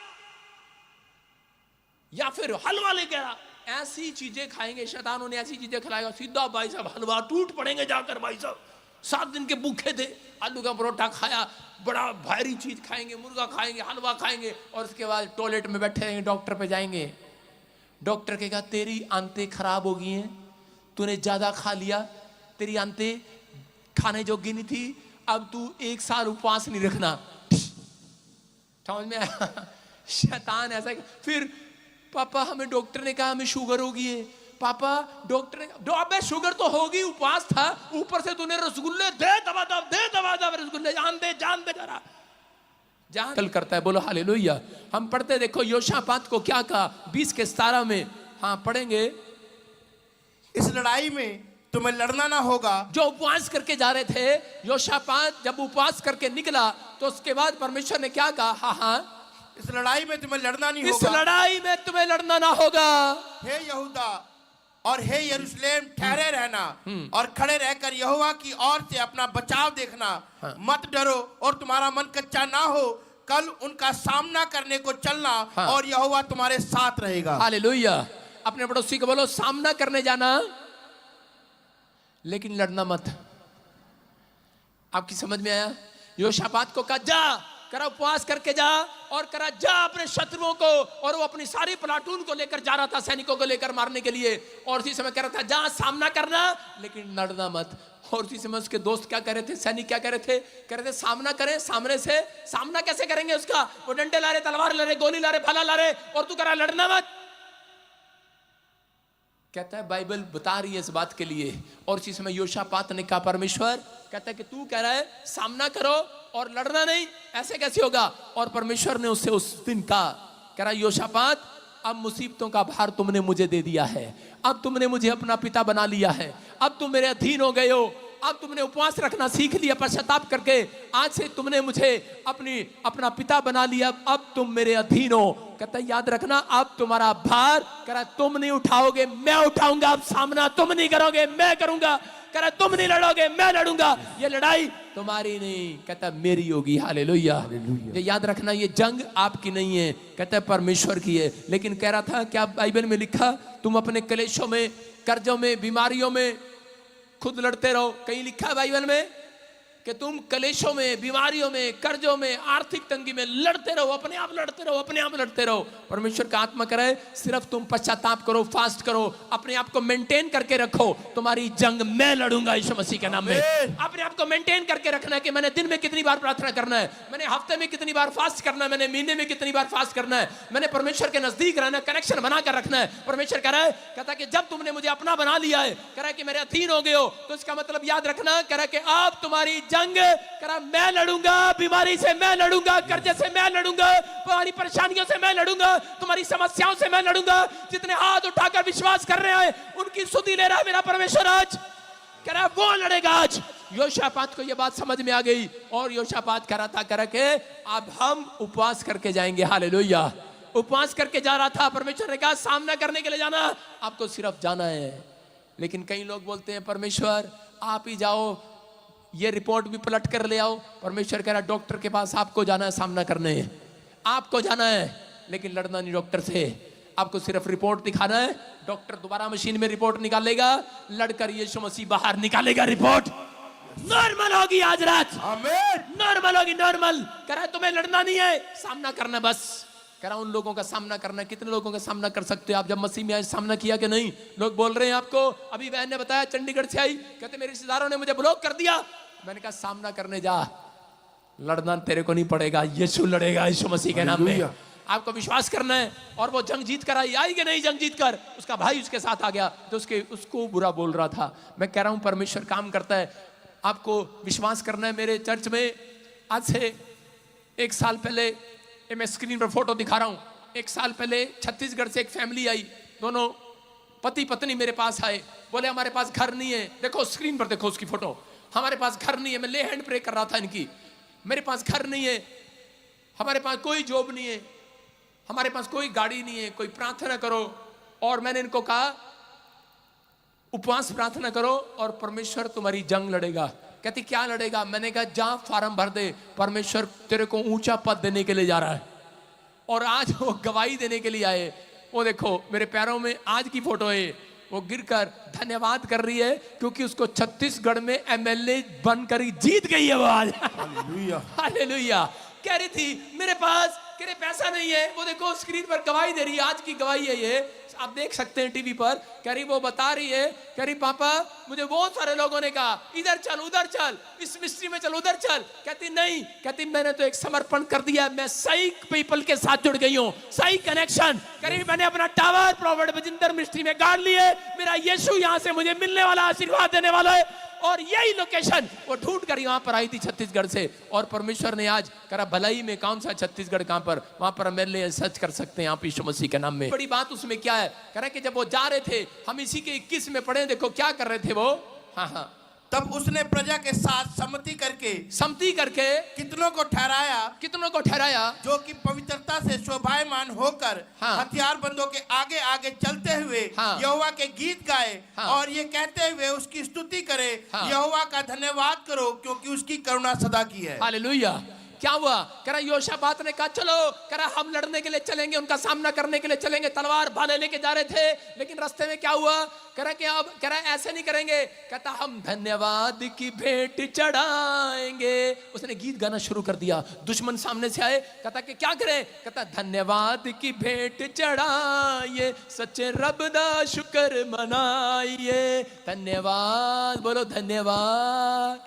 या फिर हलवा ले गया। ऐसी चीजें खाएंगे, शैतान उन्हें ऐसी चीजें खिलाएगा, सीधा भाई साहब हलवा, टूट पड़ेंगे जाकर भाई साहब। 7 दिन के भूखे थे, आलू का परोठा खाया, बड़ा भारी चीज खाएंगे, मुर्गा खाएंगे, हलवा खाएंगे, और उसके बाद टॉयलेट में बैठे रहेंगे, डॉक्टर पे जाएंगे। डॉक्टर कहेगा तेरी आंतें खराब हो गई हैं, तूने ज्यादा खा लिया, तेरी आंतें खाने जोगी नहीं थी, अब तू 1 साल उपवास नहीं रखना। समझ में आया? शैतान ऐसा। फिर पापा हमें डॉक्टर ने कहा हमें शुगर होगी है, पापा डॉक्टर ने, अबे शुगर तो होगी, उपवास था, ऊपर से तूने रसगुल्ले, दे दबा दब, दे दबा दब रसगुल्ले, जान दे जरा, जान कल करता है। बोलो हालेलुया। हम पढ़ते देखो योशापात को क्या कहा 20 के 17 में, हाँ पढ़ेंगे। इस लड़ाई में तुम्हें लड़ना ना होगा। जो उपवास करके जा रहे थे, योशापात जब उपवास करके निकला तो उसके बाद परमेश्वर ने क्या कहा? हाँ, इस लड़ाई में तुम्हें लड़ना नहीं होगा। इस लड़ाई में तुम्हें लड़ना ना होगा। हे यहूदा और हे यरूशलेम, ठहरे रहना और खड़े रहकर यहोवा की ओर से अपना बचाव देखना। हाँ। मत डरो और तुम्हारा मन कच्चा ना हो, कल उनका सामना करने को चलना। हाँ। और यहोवा तुम्हारे साथ रहेगा। हालेलुया। अपने पड़ोसी को बोलो सामना करने जाना, लेकिन लड़ना मत। आपकी समझ में आया? योशापात को कहा जा, करा उपवास करके जा, और करा जा अपने शत्रुओं को, और वो अपनी सारी प्लाटून को लेकर जा रहा था, सैनिकों को लेकर मारने के लिए, और उसी समय कह रहा था जा सामना करना लेकिन लड़ना मत। और उसी समय उसके दोस्त क्या कह रहे थे, सैनिक क्या कह रहे थे? कह रहे थे सामना करें, सामने से। सामना कैसे करेंगे उसका? वो डंडे ला रहे, तलवार ला रहे, गोली ला रहे, भाला ला रहे, और तू कह रहा लड़ना मत। कहता है बाइबल बता रही है इस बात के लिए। और इसी समय योशापात ने कहा परमेश्वर कहता है कि तू कह रहा है सामना करो और लड़ना नहीं, ऐसे कैसे होगा? और परमेश्वर ने उससे उस दिन कहा, कह रहा योशापात अब मुसीबतों का भार तुमने मुझे दे दिया है, अब तुमने मुझे अपना पिता बना लिया है, अब तुम मेरे अधीन हो गए हो, अब तुमने उपवास रखना सीख लिया पश्चाताप करके, आज से तुमने मुझे अपना पिता बना लिया, अब तुम मेरे अधीन हो। कहता याद रखना अब तुम्हारा भार करा तुम नहीं उठाओगे, मैं उठाऊंगा। अब सामना तुम नहीं करोगे, मैं करूंगा। करा तुम नहीं लड़ोगे, मैं लड़ूंगा। ये लड़ाई तुम्हारी नहीं, कहता मेरी होगी। हालेलुया। ये याद रखना, ये जंग आपकी नहीं है, कहता परमेश्वर की है। लेकिन कह रहा था क्या बाइबल में लिखा, तुम अपने कलेशों में, कर्जों में, बीमारियों में खुद लड़ते रहो। कहीं लिखा है बाइबल में कि तुम कलेशों में, बीमारियों में, कर्जों में, आर्थिक तंगी में लड़ते रहो, अपने आप लड़ते रहो, अपने आप लड़ते रहो। परमेश्वर का आत्मा करे सिर्फ तुम पश्चाताप करो, फास्ट करो, अपने आप को मेंटेन करके रखो। तुम्हारी जंग मैं लड़ूंगा यीशु मसीह के नाम में। अपने आप को मेंटेन करके रखना है कि मैंने दिन में कितनी बार प्रार्थना करना है, मैंने हफ्ते में कितनी बार फास्ट करना है, मैंने महीने में कितनी बार फास्ट करना है, मैंने परमेश्वर के नजदीक रहना, कनेक्शन बनाकर रखना है। परमेश्वर कह रहा है, कहता कि जब तुमने मुझे अपना बना लिया है, कह रहा है कि मेरे अधीन हो गए हो, तो इसका मतलब याद रखना, कह रहा है कि अब तुम्हारी जंग करा मैं लड़ूंगा, बीमारी से मैं लड़ूंगा, कर्जे से मैं लड़ूंगा, तुम्हारी परेशानियों से मैं लड़ूंगा, तुम्हारी समस्याओं से मैं लड़ूंगा। जितने हाथ उठाकर विश्वास कर रहे हैं उनकी सुधि ले रहा है मेरा परमेश्वर। आज कह रहा है वो लड़ेगा। आज योशापात को यह बात समझ में आ गई और योशापात कह रहा था, कह रहा कि अब हम उपवास करके जाएंगे। हालेलुया। उपवास करके जा रहा था, परमेश्वर ने कहा सामना करने के लिए जाना, आपको सिर्फ जाना है। लेकिन कई लोग बोलते हैं परमेश्वर आप ही जाओ, ये रिपोर्ट भी पलट कर ले आओ। परमेश्वर कह रहा डॉक्टर के पास आपको जाना है, सामना करने आपको जाना है, लेकिन लड़ना नहीं डॉक्टर से। आपको सिर्फ रिपोर्ट दिखाना है, डॉक्टर दोबारा मशीन में रिपोर्ट निकालेगा, लड़कर यीशु मसीह बाहर निकालेगा। रिपोर्ट नॉर्मल होगी आज रात, आमीन। नॉर्मल होगी, नॉर्मल। कह रहा है तुम्हें लड़ना नहीं है, सामना करना बस। कह रहा उन लोगों का सामना करना, कितने लोगों का सामना कर सकते हो आप? जब मसीह में आए सामना किया कि नहीं? लोग बोल रहे हैं आपको, अभी बहन ने बताया चंडीगढ़ से आई, कहते मेरे रिश्तेदारों ने मुझे ब्लॉक कर दिया। मैंने कहा सामना करने जा, लड़ना तेरे को नहीं पड़ेगा, यीशु लड़ेगा यीशु मसीह के नाम में। आपको विश्वास करना है। और वो जंग जीत कर आई कि नहीं? जंग जीत कर उसका भाई उसके साथ आ गया तो उसको बुरा बोल रहा था। मैं कह रहा हूं परमेश्वर काम करता है, आपको विश्वास करना है। मेरे चर्च में आज से 1 साल पहले, मैं स्क्रीन पर फोटो दिखा रहा हूं, 1 साल पहले छत्तीसगढ़ से एक फैमिली आई, दोनों पति पत्नी मेरे पास आए, बोले हमारे पास घर नहीं है। देखो स्क्रीन पर देखो उसकी फोटो, हमारे पास घर नहीं है। मैं ले हैंड प्रे कर रहा था इनकी, मेरे पास घर नहीं है, हमारे पास कोई जॉब नहीं है, हमारे पास कोई गाड़ी नहीं है, कोई प्रार्थना करो। और मैंने इनको कहा उपवास प्रार्थना करो और परमेश्वर तुम्हारी जंग लड़ेगा। कहती क्या लड़ेगा? मैंने कहा जा फॉर्म भर दे, परमेश्वर तेरे को ऊंचा पद देने के लिए जा रहा है। और आज वो गवाही देने के लिए आए। वो देखो मेरे पैरों में आज की फोटो है, वो गिरकर धन्यवाद कर रही है क्योंकि उसको छत्तीसगढ़ में एमएलए बनकर ही जीत गई है वो आज। Hallelujah, hallelujah. कह रही थी मेरे पास पैसा नहीं है, वो देखो स्क्रीन पर गवाही दे रही है, आज की गवाही है ये, आप देख सकते हैं टीवी पर। कह रही वो बता रही है, कह रही पापा मुझे बहुत सारे लोगों ने कहा इधर चल उधर चल, इस मिस्ट्री में चल उधर चल। कहती नहीं, कहती मैंने तो एक समर्पण कर दिया, मैं सही पीपल के साथ जुड़ गई हूँ, सही कनेक्शन। कह रही मैंने अपना टावर प्रॉफिट बजिंदर मिस्ट्री में गाड़ लिए, मेरा यीशु यहाँ से मुझे मिलने वाला, आशीर्वाद देने वाला है। और यही लोकेशन वो ढूंढ कर यहाँ पर आई थी छत्तीसगढ़ से। और परमेश्वर ने आज करा भलाई में, कौन सा छत्तीसगढ़ कहाँ पर, वहां पर एमएलए सच कर सकते हैं आप यीशु मसीह के नाम में। बड़ी बात उसमें क्या है, कह रहे कि जब वो जा रहे थे, हम इसी के 21 में पढ़े, देखो क्या कर रहे थे वो। हाँ हाँ, तब उसने प्रजा के साथ सम्मति करके कितनों को ठहराया जो कि पवित्रता से शोभायमान होकर हथियारबंदों के आगे आगे चलते हुए यहोवा के गीत गाए और ये कहते हुए उसकी स्तुति करे, यहोवा का धन्यवाद करो क्योंकि उसकी करुणा सदा की है। हालेलुया। क्या हुआ? कह रहा योशापात ने कहा चलो, कह रहा हम लड़ने के लिए चलेंगे, उनका सामना करने के लिए चलेंगे। तलवार भाले लेके जा रहे थे, लेकिन रास्ते में क्या हुआ? कह रहा कि अब, कह रहा ऐसे नहीं करेंगे, कहता हम धन्यवाद की भेंट चढ़ाएंगे। उसने गीत गाना शुरू कर दिया। दुश्मन सामने से आए, कहता कि क्या करें? कहता धन्यवाद की भेंट चढ़ाइए, सच्चे रब दा शुक्र मनाइए। धन्यवाद बोलो, धन्यवाद।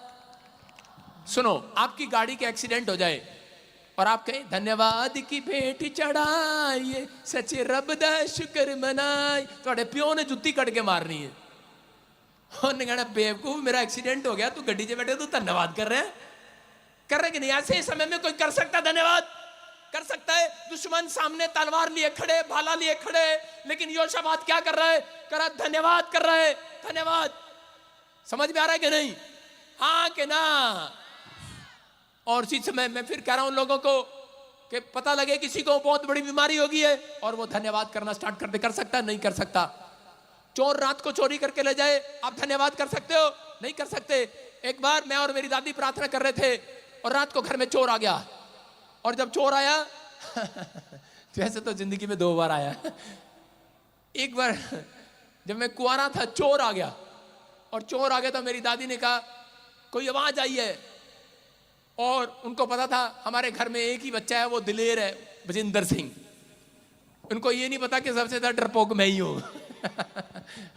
सुनो, आपकी गाड़ी के एक्सीडेंट हो जाए और आप कहें धन्यवाद की भेंट चढ़ाइए, सच्चे रब दा शुक्र मनाई, थोड़े प्यो ने जुत्ती कट के मारनी है। उन्होंने कहना बेवकूफ, मेरा एक्सीडेंट हो गया, तू गड्डी से बैठे तू धन्यवाद कर रहे हैं कि नहीं? ऐसे समय में कोई कर सकता धन्यवाद? कर सकता है। दुश्मन सामने तलवार लिए खड़े, भाला लिए खड़े, लेकिन योशापात क्या कर रहा है? कर रहा धन्यवाद कर रहा है, धन्यवाद। समझ में आ रहा है कि नहीं? हाँ कि ना। और इसी समय मैं फिर कह रहा हूं लोगों को कि पता लगे किसी को बहुत बड़ी बीमारी हो गई है और वो धन्यवाद करना स्टार्ट कर सकता है? नहीं कर सकता। चोर रात को चोरी करके ले जाए, आप धन्यवाद कर सकते हो? नहीं कर सकते। एक बार मैं और मेरी दादी प्रार्थना कर रहे थे और रात को घर में चोर आ गया। और जब चोर आया वैसे तो जिंदगी में 2 बार आया। एक बार जब मैं कुंवारा था चोर आ गया, और चोर आ गया तो मेरी दादी ने कहा कोई आवाज आई है, और उनको पता था हमारे घर में एक ही बच्चा है, वो दिलेर है, बजिंदर सिंह। उनको ये नहीं पता कि सबसे ज्यादा डरपोक मैं ही हूं।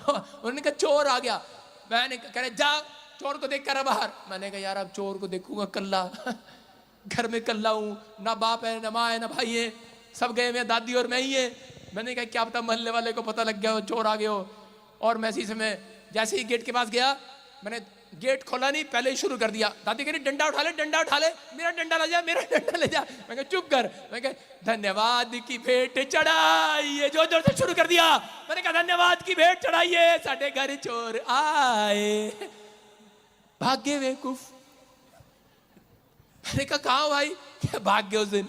उन्होंने कहा चोर आ गया। मैंने कह रहे जा चोर को देख कर बाहर। मैंने कहा यार अब चोर को देखूंगा कल्ला, घर में कल्ला हूं, ना बाप है ना माँ है ना भाई है, सब गए मैं दादी और मैं ही है। मैंने कहा क्या पता मोहल्ले वाले को पता लग गया हो चोर आ गए हो। और मैं इसी समय जैसे ही गेट के पास गया, मैंने गेट खोला नहीं, पहले ही शुरू कर दिया। दादी कह रही डंडा उठा ले, डंडा उठा ले, मेरा डंडा ले जा, मेरा डंडा ले जा। मैं कहा चुप कर। मैं कहा धन्यवाद की भेंट चढ़ाइए, जोर जोर से शुरू कर दिया। मैंने कहा धन्यवाद की भेंट चढ़ाइए, साढ़े घर चोर आए, भाग्य बेवकूफ। मैंने कहा कहा भाई? क्या भाग्य उस दिन?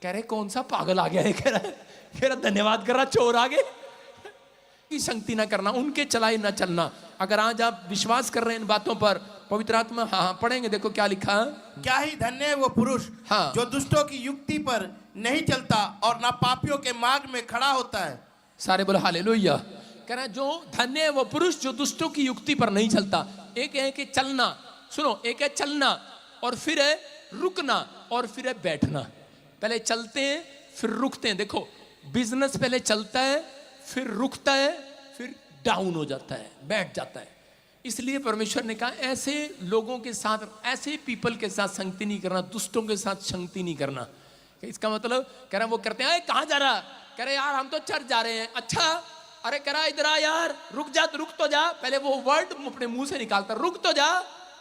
कह रहे कौन सा पागल आ गया है, कह रहा धन्यवाद कर रहा, चोर आ गए। की संगति ना करना, उनके चलाई ना चलना। अगर आज आप विश्वास कर रहे हैं इन बातों पर, पवित्र आत्मा हाँ पढ़ेंगे, देखो क्या लिखा। क्या ही धन्य है वो पुरुष हाँ, जो दुष्टों की युक्ति पर नहीं चलता और ना पापियों के मार्ग में खड़ा होता है। सारे बोलो हालेलुया। कह रहा जो धन्य है वो पुरुष जो दुष्टों की युक्ति पर नहीं चलता। एक है कि चलना, सुनो, एक है चलना और फिर है रुकना और फिर है बैठना। पहले चलते हैं फिर रुकते हैं। देखो बिजनेस पहले चलता है फिर रुकता है फिर डाउन हो जाता है, बैठ जाता है। इसलिए परमेश्वर ने कहा ऐसे लोगों के साथ, ऐसे पीपल के साथ संगति नहीं करना, दुष्टों के साथ संगति नहीं करना। इसका मतलब कह रहा वो करते हैं कहाँ जा रहा? कह रहे यार हम तो चर्च जा रहे हैं। अच्छा, अरे कह रहा इधर आ यार, रुक जा, रुक तो जा। पहले वो वर्ड अपने मुंह से निकालता, रुक तो जा,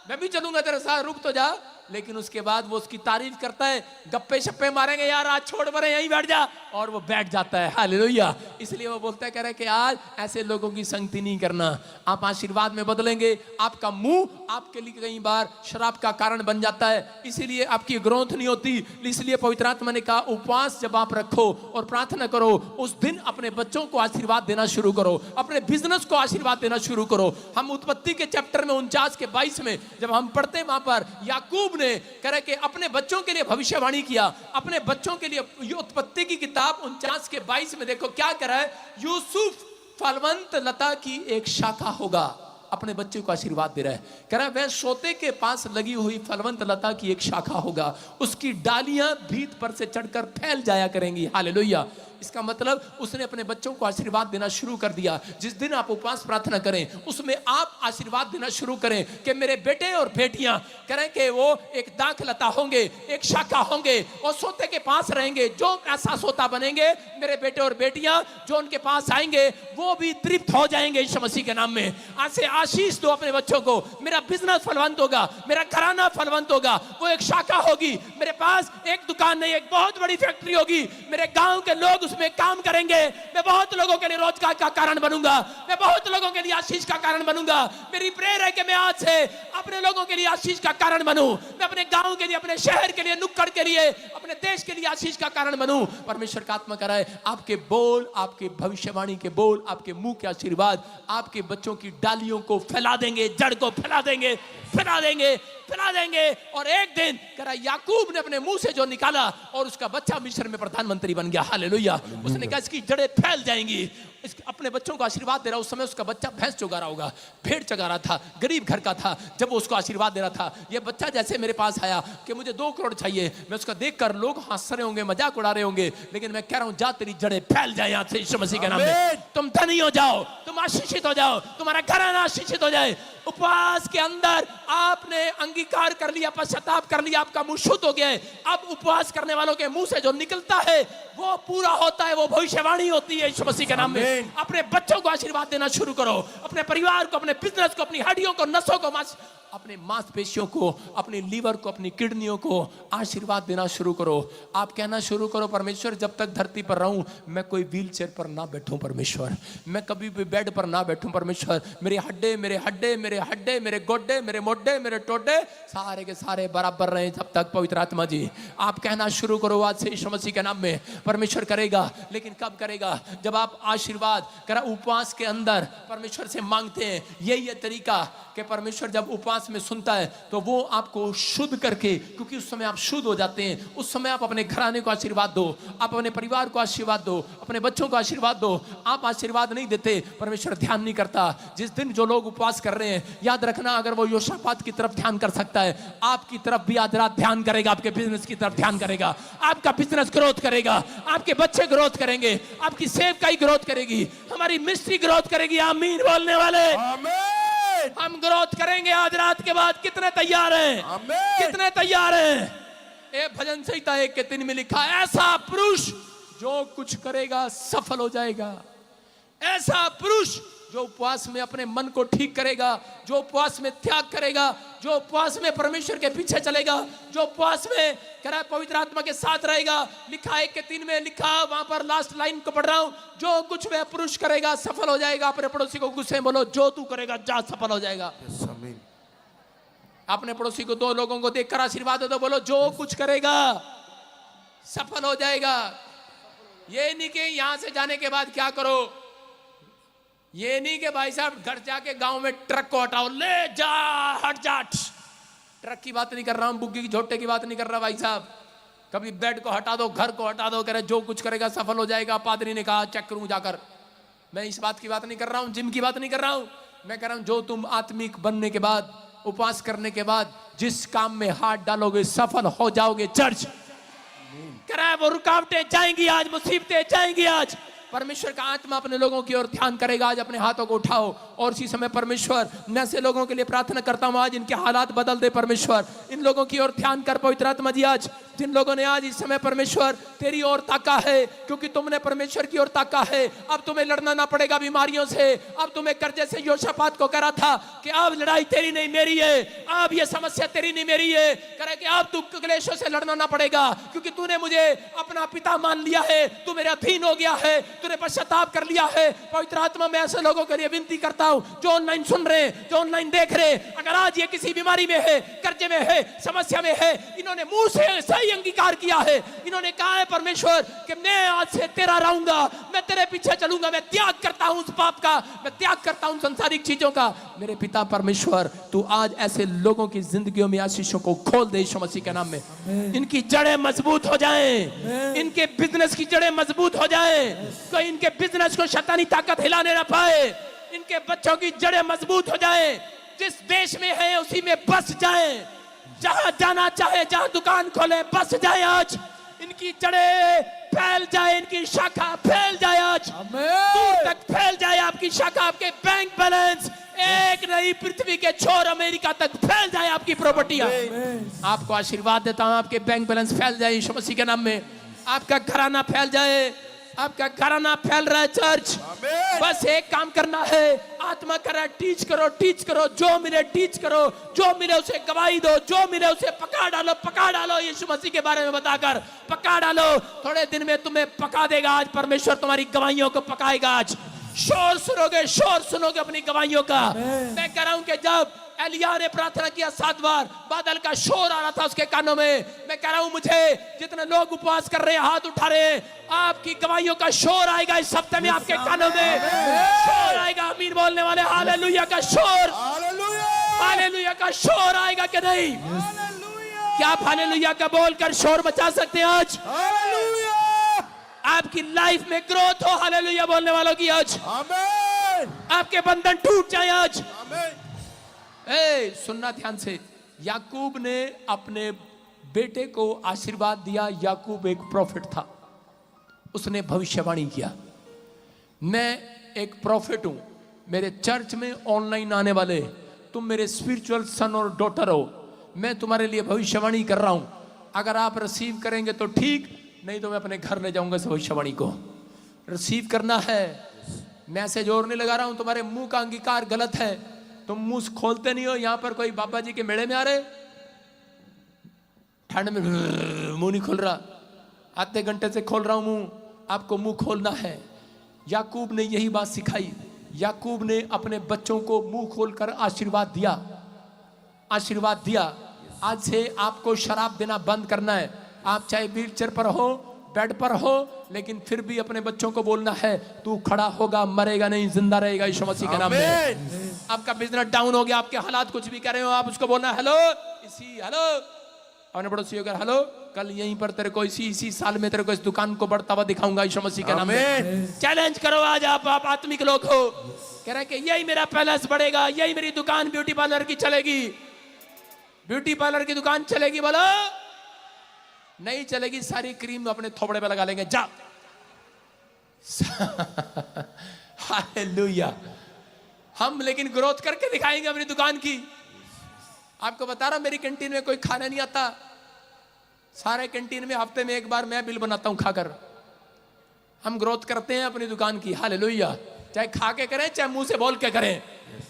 मैं भी चलूंगा तेरे साथ, रुक तो जा। लेकिन उसके बाद वो उसकी तारीफ करता है, गप्पे शप्पे मारेंगे यार, आज छोड़ परे यहीं बैठ जा, और वो बैठ जाता है। हालेलुया। इसलिए वो बोलता है, कह रहे कि आज ऐसे लोगों की संगति नहीं करना। आप आशीर्वाद में बदलेंगे, आपका मुंह आपके लिए कई बार शराब का कारण बन जाता है, इसीलिए आपकी ग्रोथ नहीं होती। इसलिए पवित्र आत्मा ने कहा उपवास जब आप रखो और प्रार्थना करो, उस दिन अपने बच्चों को आशीर्वाद देना शुरू करो, अपने बिजनेस को आशीर्वाद देना शुरू करो। हम उत्पत्ति के चैप्टर में 49 के 22 में जब हम पढ़ते हैं, वहां पर याकूब ने कह के अपने बच्चों के लिए भविष्यवाणी किया, अपने बच्चों के लिए। उत्पत्ति की किताब 49 के 22 में देखो क्या कह रहा है, यूसुफ फलवंत लता की एक शाखा होगा। अपने बच्चे को आशीर्वाद दे रहा है, कह रहा है वह सोते के पास लगी हुई फलवंत लता की एक शाखा होगा, उसकी डालियां भीत पर से चढ़कर फैल जाया करेंगी। हालेलुया। इसका मतलब उसने अपने बच्चों को आशीर्वाद देना शुरू कर दिया। जिस दिन आप उपवास प्रार्थना करें उसमें आप आशीर्वाद देना शुरू करें कि मेरे बेटे और बेटियां करें कि वो एक दाखलता होंगे, एक शाखा होंगे, और सोते के पास रहेंगे। जो ऐसा सोता बनेंगे, मेरे बेटे और बेटियां जो उनके पास आएंगे वो भी तृप्त हो जाएंगे यीशु मसीह के नाम में। आज से आशीष दो अपने बच्चों को। मेरा बिजनेस फलवंत होगा, मेरा घराना फलवंत होगा, वो एक शाखा होगी। मेरे पास एक दुकान नहीं, एक बहुत बड़ी फैक्ट्री होगी। मेरे गांव के लोग में काम करेंगे, मैं बहुत लोगों के लिए रोजगार का कारण बनूंगा, मैं बहुत लोगों के लिए आशीष का कारण बनूंगा। मेरी प्रेयर है कि मैं आज से अपने लोगों के लिए आशीष का कारण बनूं, मैं अपने गांव के लिए, अपने शहर के लिए, नुक्कड़ के लिए, अपने देश के लिए आशीष का कारण बनूं। परमेश्वर का आत्मा कह रहा है आपके बोल, आपके भविष्यवाणी के बोल, आपके मुंह के आशीर्वाद आपके बच्चों की डालियों को फैला देंगे, जड़ को फैला देंगे, फैला देंगे, फैला देंगे। और एक दिन कह रहा याकूब ने अपने मुंह से जो निकाला और उसका बच्चा मिस्र में प्रधानमंत्री बन गया। हालेलुया। उसने कहा इसकी जड़ें फैल जाएंगी। अपने बच्चों को आशीर्वाद दे रहा। उस समय उसका बच्चा भैंस चुगा रहा होगा, भेड़ चगा रहा था, गरीब घर का था। जब वो उसको आशीर्वाद दे रहा था, ये बच्चा जैसे मेरे पास आया कि मुझे 2 करोड़ चाहिए, मैं उसका देखकर लोग हंस रहे होंगे, मजाक उड़ा रहे होंगे, लेकिन मैं कह रहा हूं जा तेरी जड़ें फैल जाए यहाँ से यीशु मसीह के नाम में। तुम धनी हो जाओ, तुम आशीषित हो जाओ, तुम्हारा घराना आशीषित हो जाए। उपवास के अंदर आपने अंगीकार कर लिया, पश्चाताप कर लिया, आपका मुंह शुद्ध हो गया है। अब उपवास करने वालों के मुंह से जो निकलता है वो पूरा होता है, वो भविष्यवाणी होती है यीशु मसीह के नाम में। अपने बच्चों को आशीर्वाद देना शुरू करो, अपने परिवार को, अपने बिजनेस को, अपनी हड्डियों को, नसों को अपने मांसपेशियों को, अपने लीवर को, अपनी किडनियों को आशीर्वाद देना शुरू करो। आप कहना शुरू करो, परमेश्वर जब तक धरती पर रहूं मैं कोई व्हील चेयर पर ना बैठूं, परमेश्वर मैं कभी भी बेड पर ना बैठूं, परमेश्वर मेरे हड्डे मेरे गोड्डे मेरे मोड्डे मेरे टोड्डे सारे के सारे बराबर रहे जब तक। पवित्र आत्मा जी आप कहना शुरू करो आज से यीशु मसीह के नाम में। परमेश्वर करेगा, लेकिन कब करेगा? जब आप आशीर्वाद करा उपवास के अंदर परमेश्वर से मांगते हैं। यही है तरीका कि परमेश्वर जब उपवास में सुनता है तो वो आपको शुद्ध करके, क्योंकि उस समय आप शुद्ध हो जाते हैं, उस समय आप अपने घराने को आशीर्वाद दो, आप अपने परिवार को आशीर्वाद दो, अपने बच्चों को आशीर्वाद दो। आप आशीर्वाद नहीं देते, परमेश्वर ध्यान नहीं करता। जिस दिन जो लोग उपवास कर रहे हैं, याद रखना, अगर वो योशापात की तरफ ध्यान कर सकता है, आपकी तरफ भी आज रात ध्यान करेगा, आपके बिजनेस की तरफ ध्यान करेगा, आपका बिजनेस ग्रोथ करेगा, आपके बच्चे ग्रोथ करेंगे, आपकी सेवकाई ग्रोथ करेगी, हमारी मिनिस्ट्री ग्रोथ करेगी। आमीन बोलने वाले हम ग्रोथ करेंगे आज रात के बाद। कितने तैयार हैं? कितने तैयार हैं? ए भजन संहिता 1:3 में लिखा, ऐसा पुरुष जो कुछ करेगा सफल हो जाएगा। ऐसा पुरुष जो उपवास में अपने मन को ठीक करेगा, जो उपवास में त्याग करेगा, जो उपवास में परमेश्वर के पीछे चलेगा, जो उपवास में करा पवित्र आत्मा के साथ रहेगा। लिखा 1:3 में लिखा, वहां पर लास्ट लाइन को पढ़ रहा हूं, जो कुछ वह पुरुष करेगा सफल हो जाएगा। अपने पड़ोसी को गुस्से में बोलो, जो तू करेगा जा सफल हो जाएगा। अपने पड़ोसी को, 2 लोगों को देखकर आशीर्वाद दे दो, बोलो जो कुछ करेगा सफल हो जाएगा। ये नहीं कि यहां से जाने के बाद क्या करो, ये नहीं कि भाई साहब घर जाके गांव में ट्रक को हटाओ, ले जा हट जा। ट्रक की बात नहीं कर रहा हूं, बुग्गी की झोटे की बात नहीं कर रहा भाई साहब। कभी बेड को हटा दो, घर को हटा दो, कह रहे जो कुछ करेगा सफल हो जाएगा। पादरी ने कहा चेक करूं जाकर। मैं इस बात की बात नहीं कर रहा हूं, जिम की बात नहीं कर रहा हूं। मैं कह रहा हूं जो तुम आत्मिक बनने के बाद, उपवास करने के बाद जिस काम में हाथ डालोगे सफल हो जाओगे। चर्च कह रहा है वो रुकावटें जाएंगी आज, मुसीबतें जाएंगी आज। परमेश्वर का आत्मा अपने लोगों की ओर ध्यान करेगा। आज अपने हाथों को उठाओ और इसी समय परमेश्वर, मैं ऐसे लोगों के लिए प्रार्थना करता हूं आज इनके हालात बदल दे परमेश्वर। इन लोगों की ओर ध्यान कर पवित्र आत्मा जी। आज जिन लोगों ने आज इस समय परमेश्वर तेरी ओर ताका है, क्योंकि तुमने परमेश्वर की ओर ताका है, अब तुम्हें लड़ना ना पड़ेगा बीमारियों से। अब तुम्हें कर्जे से योशापात को करा था कि अब लड़ाई तेरी नहीं मेरी है, अब ये समस्या तेरी नहीं मेरी है, करे कि अब तू क्लेशों से लड़ना ना पड़ेगा, क्योंकि तूने मुझे अपना पिता मान लिया है, तू मेरे अधीन हो गया है, तूने पश्चाताप कर लिया है। पवित्र आत्मा मैं ऐसे लोगों के लिए विनती करता हूं जो ऑनलाइन सुन रहे हैं, जो ऑनलाइन देख रहे हैं, अगर आज ये किसी बीमारी में है, कर्जे में है, समस्या में है, इन्होंने मुंह से सही अंगीकार किया है, इन्होंने कहा है परमेश्वर कि मैं आज से तेरा रहूंगा, मैं तेरे पीछे चलूंगा, मैं त्याग करता हूं उस पाप का, मैं त्याग करता हूं संसारिक चीजों का। मेरे पिता परमेश्वर तू आज ऐसे लोगों की जिंदगियों में आशीषों को खोल दे यीशु मसीह के नाम में। इनकी जड़ें मजबूत हो जाएं, इनके बिजनेस की जड़ें मजबूत हो जाएं, कोई इनके बिजनेस को शैतानी ताकत हिलाने ना पाए, इनके बच्चों की जड़ें मजबूत हो जाएं, जिस देश में है उसी में बस जाएं, जहां जाना चाहे, जहां दुकान खोले बस जाए। आज इनकी जड़ें फैल जाए, इनकी शाखा फैल जाए, आज दूर तक फैल जाए आपकी शाखा, आपके बैंक बैलेंस एक नई पृथ्वी के छोर अमेरिका तक फैल जाए, आपकी प्रॉपर्टियां। आपको आशीर्वाद देता हूं, आपके बैंक बैलेंस फैल जाए यीशु मसीह के नाम में, आपका घराना फैल जाए, आपका घराना फैल रहा है। चर्च बस एक काम करना है, आत्मा कर रहा है टीच करो, जो मिले टीच करो, जो मिले उसे गवाही दो, जो मिले उसे पका डालो यीशु मसीह के बारे में बताकर पका डालो। थोड़े दिन में तुम्हें पका देगा आज परमेश्वर, तुम्हारी गवाहियों को पकाएगा। आज शोर सुनोगे अपनी गवाहियों का। मैं कह रहा हूं कि जब एलिया ने प्रार्थना किया 7 बार, बादल का शोर आ रहा था उसके कानों में। मैं कह रहा हूं मुझे जितने लोग उपवास कर रहे हैं, हाथ उठा रहे हैं, आपकी गवाहियों का शोर आएगा इस हफ्ते में, आपके कानों में शोर आएगा। आमीन बोलने वाले हालेलुया का शोर, हालेलुया का शोर आएगा कि नहीं? क्या आप हालेलुया का बोलकर शोर मचा सकते हैं आज? आपकी लाइफ में ग्रोथ हो, हालेलुया बोलने वालों की आज। आपके बंधन टूट जाए आज। सुनना ध्यान से, याकूब ने अपने बेटे को आशीर्वाद दिया। याकूब एक प्रॉफिट था, उसने भविष्यवाणी किया। मैं एक प्रॉफिट हूं। मेरे चर्च में ऑनलाइन आने वाले तुम मेरे स्पिरिचुअल सन और डॉटर हो, मैं तुम्हारे लिए भविष्यवाणी कर रहा हूं। अगर आप रिसीव करेंगे तो ठीक, नहीं तो मैं अपने घर ले जाऊंगा इस भविष्यवाणी को। रिसीव करना है। मैं ऐसे जोर नहीं लगा रहा हूं, तुम्हारे मुंह का अंगीकार गलत है, तुम मुंह खोलते नहीं हो। यहां पर कोई बाबा जी के मेले में आ रहे, ठंड में मुंह नहीं खोल रहा, आधे घंटे से खोल रहा हूं मुंह। आपको मुंह खोलना है। याकूब ने यही बात सिखाई। याकूब ने अपने बच्चों को मुंह खोलकर आशीर्वाद दिया, आशीर्वाद दिया। आज से आपको शराब देना बंद करना है। आप चाहे व्हीलचेयर पर हो, बेड पर हो, लेकिन फिर भी अपने बच्चों को बोलना है, तू खड़ा होगा, मरेगा नहीं, जिंदा रहेगा यीशु मसीह के नाम में। आपका बिजनेस डाउन हो गया, आपके हालात कुछ भी कर रहे हो, आप उसको बोलना हेलो इसी, हेलो अपने पड़ोसी होकर हेलो, कल यहीं पर तेरे को इसी साल में तेरे को इस दुकान को बढ़ता हुआ दिखाऊंगा यीशु मसीह के नाम में। चैलेंज करो आज। आप आत्मिक लोग हो, कह रहे कि यही मेरा पैलेस बढ़ेगा, यही मेरी दुकान ब्यूटी पार्लर की चलेगी, ब्यूटी पार्लर की दुकान चलेगी। बोलो नहीं चलेगी, सारी क्रीम अपने थोबड़े पे लगा लेंगे, जा। हालेलुया। हम लेकिन ग्रोथ करके दिखाएंगे अपनी दुकान की। आपको बता रहा, मेरी कैंटीन में कोई खाना नहीं आता, सारे कैंटीन में हफ्ते में एक बार मैं बिल बनाता हूं खाकर। हम ग्रोथ करते हैं अपनी दुकान की। हालेलुया। चाहे खा के करें, चाहे मुंह से बोल के करें।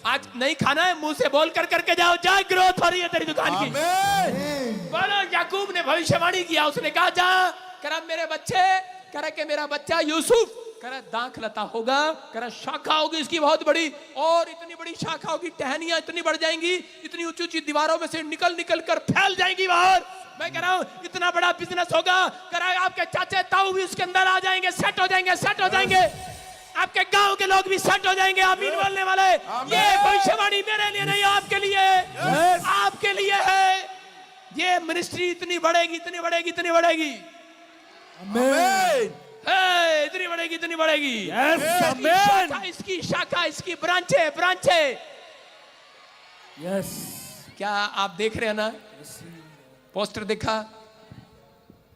आज नहीं खाना है, मुंह से बोल कर करके जाओ, जा, ग्रोथ हो रही है तेरी दुकान की। बोलो, याकूब ने भविष्यवाणी किया, उसने कहा जा, करा मेरे बच्चे, करा के मेरा बच्चा यूसुफ, करा दाखलता होगा, करा शाखा होगी इसकी बहुत बड़ी, और इतनी बड़ी शाखा होगी, टहनियां इतनी बढ़ जाएंगी, इतनी ऊंची ऊंची दीवारों में से निकल निकल कर फैल जाएंगी बाहर। मैं कह रहा हूं इतना बड़ा बिजनेस होगा, करा आपके चाचे ताऊ भी उसके अंदर आ जाएंगे, सेट हो जाएंगे, सेट हो जाएंगे, आपके गांव के लोग भी सेट हो जाएंगे। आमीन बोलने वाले, ये भविष्यवाणी मेरे लिए नहीं, आपके लिए, आपके लिए है। ये मिनिस्ट्री इतनी बढ़ेगी, इतनी बढ़ेगी, इतनी बढ़ेगी, इतनी बढ़ेगी, इतनी बढ़ेगी। इसकी शाखा, इसकी ब्रांचे, ब्रांचे। यस, क्या आप देख रहे हैं ना, पोस्टर देखा,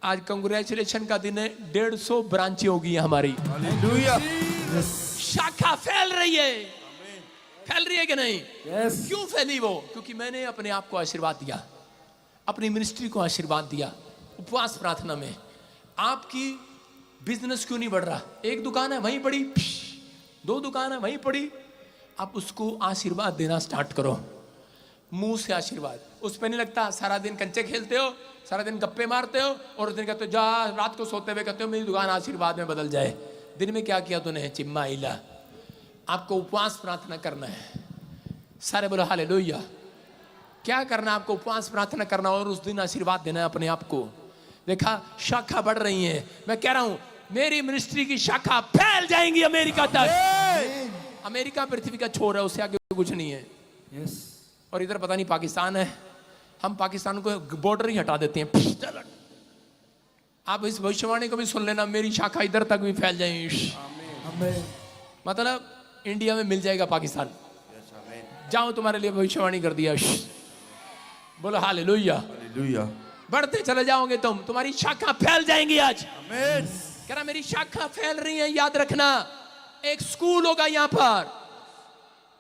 आज कांग्रेचुलेशन का दिन है, 150 ब्रांचें होगी हमारी। शाखा फैल रही है, फैल रही है कि नहीं? क्यों फैली वो? क्योंकि मैंने अपने आप को आशीर्वाद दिया, अपनी मिनिस्ट्री को आशीर्वाद दिया उपवास प्रार्थना में। आपकी बिजनेस क्यों नहीं बढ़ रहा? एक दुकान है वहीं पड़ी, 2 दुकान है वहीं पड़ी, आप उसको आशीर्वाद देना स्टार्ट करो, मुंह से आशीर्वाद। उस पे नहीं लगता, सारा दिन कंचे खेलते हो, सारा दिन गप्पे मारते हो, और उस दिन कहते हो जा, रात को सोते हुए कहते हो मेरी दुकान आशीर्वाद में बदल जाए। दिन में क्या किया तूने? चिम्मा इला। आपको उपवास प्रार्थना करना है। सारे बोलो हालेलुया। क्या करना? आपको उपवास प्रार्थना करना और उस दिन आशीर्वाद देना है अपने आप को। देखा, शाखा बढ़ रही है। मैं कह रहा हूं मेरी मिनिस्ट्री की शाखा फैल जाएंगी अमेरिका तक। अमेरिका पृथ्वी का छोर है, उससे आगे कुछ नहीं है। और इधर पता नहीं पाकिस्तान है, हम पाकिस्तान को बॉर्डर ही हटा देते हैं। आप इस भविष्यवाणी को भी सुन लेना, मेरी शाखा इधर तक भी फैल जाएगी। मतलब इंडिया में मिल जाएगा पाकिस्तान। जाओ, तुम्हारे लिए भविष्यवाणी कर दिया। बोलो हालेलुया। बढ़ते चले जाओगे तुम, तुम्हारी शाखा फैल जाएंगी आज। कह रहा मेरी शाखा फैल रही है, याद रखना। एक स्कूल होगा यहाँ पर,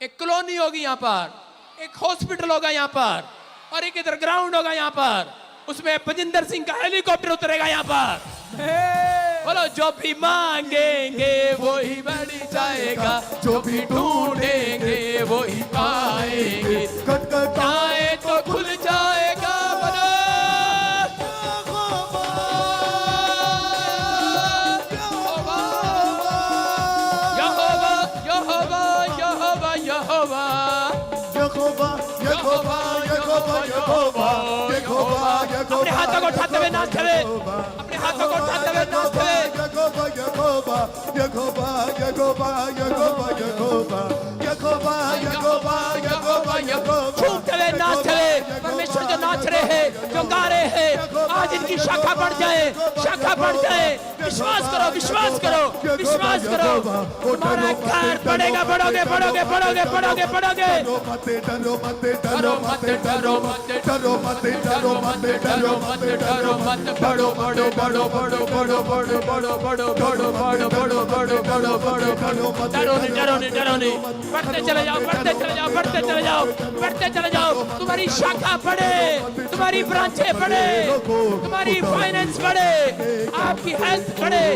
एक कॉलोनी होगी यहाँ पर, एक हॉस्पिटल होगा यहाँ पर, और एक इधर ग्राउंड होगा यहाँ पर, उसमें बजिंदर सिंह का हेलीकॉप्टर उतरेगा यहाँ पर। बोलो, जो भी मांगेंगे वो ही बढ़ जाएगा, जो भी ढूंढेंगे वो ही पाएंगे, खटखटाए तो खुल जाएगा। बोलो यहोवा यहोवा यहोवा यहोवा यहोवा यहोवा यहोवा यहोवा यहोवा। अपने हाथों को उठाते हुए नाचते हुए, अपने हाथों को उठाते हुए नाचते हुए, यहोवा यहोवा यहोवा यहोवा यहोवा यहोवा यहोवा यहोवा यहोवा यहोवा। झूमते हुए नाचते हुए, परमेश्वर जो नाच रहे हैं, जो गा रहे हैं, आज इनकी शाखा बढ़ जाए, शाखा बढ़ जाए। विश्वास करो, विश्वास करो, विश्वास करो। तुम्हारा घर बढ़ेगा, बढ़ोगे, बढ़ोगे, बढ़ोगे, बढ़ोगे, बढ़ोगे। डरो मत, डरो मत, डरो मत, डरो मत, डरो मत, डरो मत, डरो मत, डरो मत, बढ़ो, बढ़ो, बढ़ो, बढ़ो, बढ़ो, बढ़ो, बढ़ो, बढ़ो, बढ़ो, बढ़ो, बढ़ो, बढ़ो, बढ़ो, बढ़ो, बढ़ो। डरो नहीं, डरो नहीं, डरो नहीं। बढ़ते चले जाओ, बढ़ते चले जाओ, बढ़ते चले जाओ, बढ़ते चले जाओ। तुम्हारी शाखा बढ़े, तुम्हारी ब्रांचें बढ़े, तुम्हारी फाइनेंस बढ़े, आपकी हेल्थ बढ़े।